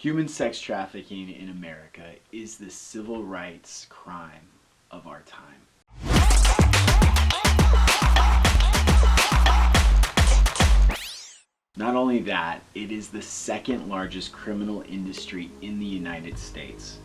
Human sex trafficking in America is the civil rights crime of our time. Not only that, it is the second largest criminal industry in the United States.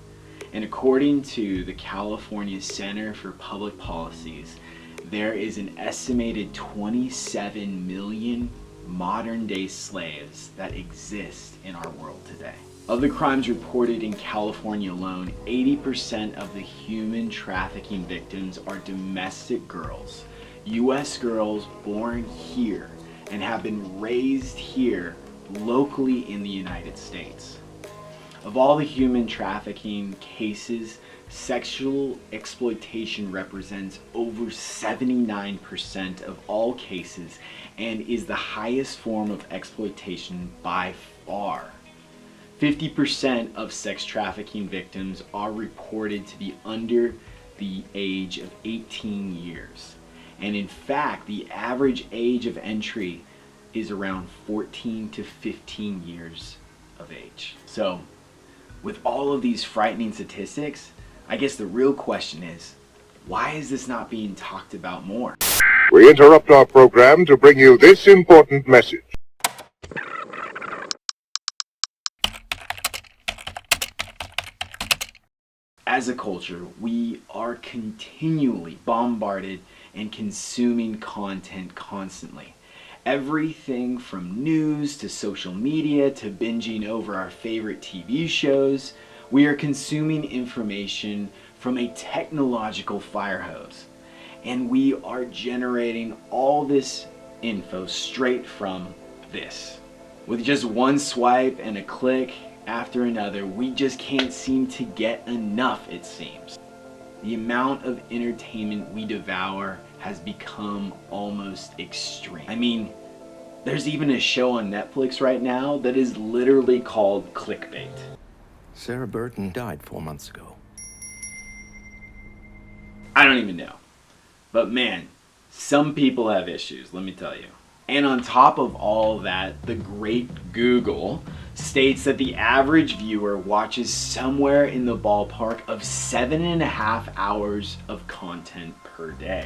And according to the California Center for Public Policies, there is an estimated 27 million modern-day slaves that exist in our world today. Of the crimes reported in California alone, 80% of the human trafficking victims are domestic girls, U.S. girls born here and have been raised here locally in the United States. Of all the human trafficking cases, sexual exploitation represents over 79% of all cases and is the highest form of exploitation by far. 50% of sex trafficking victims are reported to be under the age of 18 years. And in fact, the average age of entry is around 14 to 15 years of age. So, with all of these frightening statistics, I guess the real question is, why is this not being talked about more? We interrupt our program to bring you this important message. As a culture, we are continually bombarded and consuming content constantly. Everything from news to social media to binging over our favorite TV shows, we are consuming information from a technological fire hose. And we are generating all this info straight from this. With just one swipe and a click after another, we just can't seem to get enough, it seems. The amount of entertainment we devour has become almost extreme. I mean, there's even a show on Netflix right now that is literally called clickbait. Sarah Burton died 4 months ago. I don't even know. But man, some people have issues, let me tell you. And on top of all that, the great Google states that the average viewer watches somewhere in the ballpark of 7.5 hours of content per day.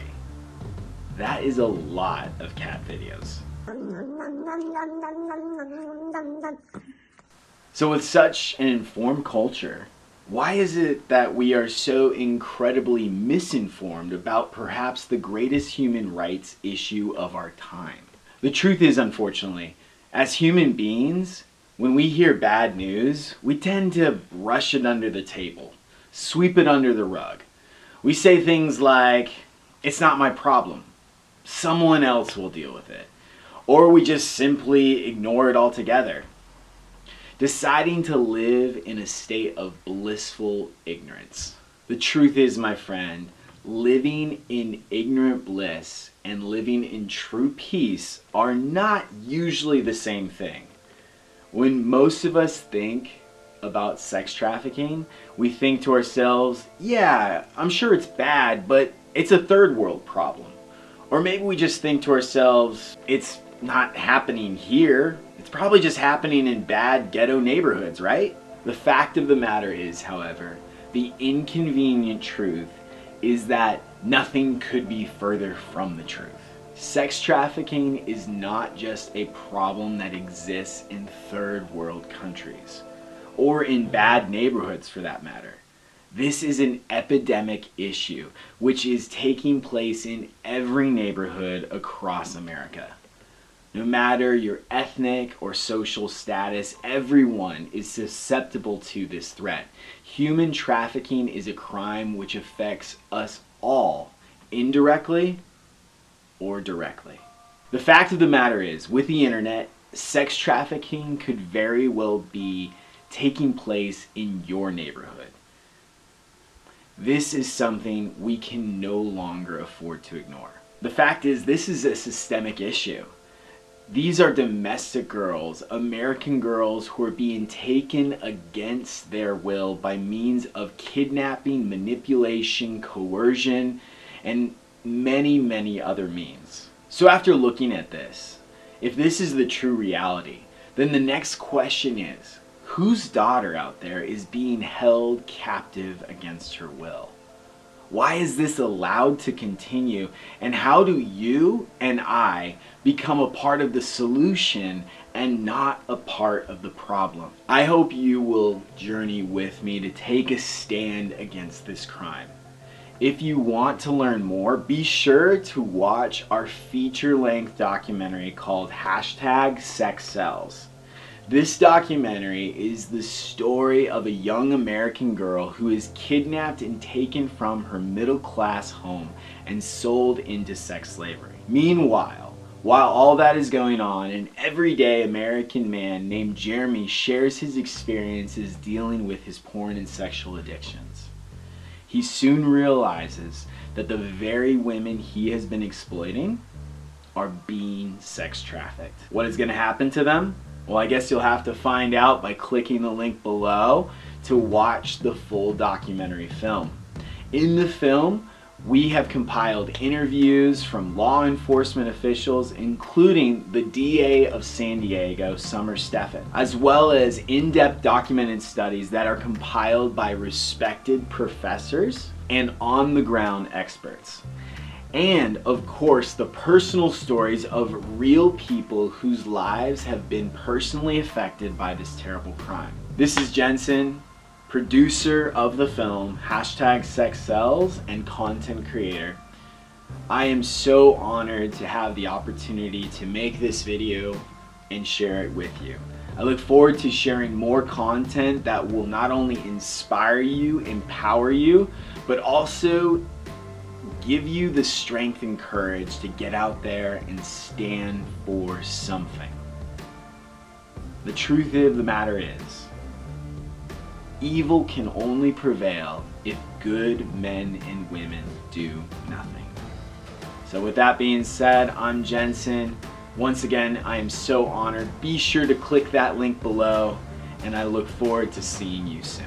That is a lot of cat videos. So with such an informed culture, why is it that we are so incredibly misinformed about perhaps the greatest human rights issue of our time? The truth is, unfortunately, as human beings, when we hear bad news, we tend to brush it under the table, sweep it under the rug. We say things like, "It's not my problem. Someone else will deal with it." Or we just simply ignore it altogether, deciding to live in a state of blissful ignorance. The truth is, my friend, living in ignorant bliss and living in true peace are not usually the same thing. When most of us think about sex trafficking, we think to ourselves, yeah, I'm sure it's bad, but it's a third world problem. Or maybe we just think to ourselves, it's not happening here. It's probably just happening in bad ghetto neighborhoods, right? The fact of the matter is, however, the inconvenient truth is that nothing could be further from the truth. Sex trafficking is not just a problem that exists in third world countries, or in bad neighborhoods for that matter. This is an epidemic issue which is taking place in every neighborhood across America. No matter your ethnic or social status, everyone is susceptible to this threat. Human trafficking is a crime which affects us all, indirectly or directly. The fact of the matter is, with the internet, sex trafficking could very well be taking place in your neighborhood. This is something we can no longer afford to ignore. The fact is, this is a systemic issue. These are domestic girls, American girls who are being taken against their will by means of kidnapping, manipulation, coercion, and many, many other means. So after looking at this, if this is the true reality, then the next question is, Whose daughter out there is being held captive against her will? Why is this allowed to continue? And how do you and I become a part of the solution and not a part of the problem? I hope you will journey with me to take a stand against this crime. If you want to learn more, be sure to watch our feature-length documentary called #SexSells. This documentary is the story of a young American girl who is kidnapped and taken from her middle-class home and sold into sex slavery. Meanwhile, while all that is going on, an everyday American man named Jeremy shares his experiences dealing with his porn and sexual addictions. He soon realizes that the very women he has been exploiting are being sex trafficked. What is going to happen to them? Well, I guess you'll have to find out by clicking the link below to watch the full documentary film. In the film, we have compiled interviews from law enforcement officials, including the DA of San Diego, Summer Stephan, as well as in-depth documented studies that are compiled by respected professors and on-the-ground experts. And of course, the personal stories of real people whose lives have been personally affected by this terrible crime. This is Jensen, producer of the film, #SexSells, and content creator. I am so honored to have the opportunity to make this video and share it with you. I look forward to sharing more content that will not only inspire you, empower you, but also give you the strength and courage to get out there and stand for something. The truth of the matter is, evil can only prevail if good men and women do nothing. So with that being said, I'm Jensen. Once again, I am so honored. Be sure to click that link below, and I look forward to seeing you soon.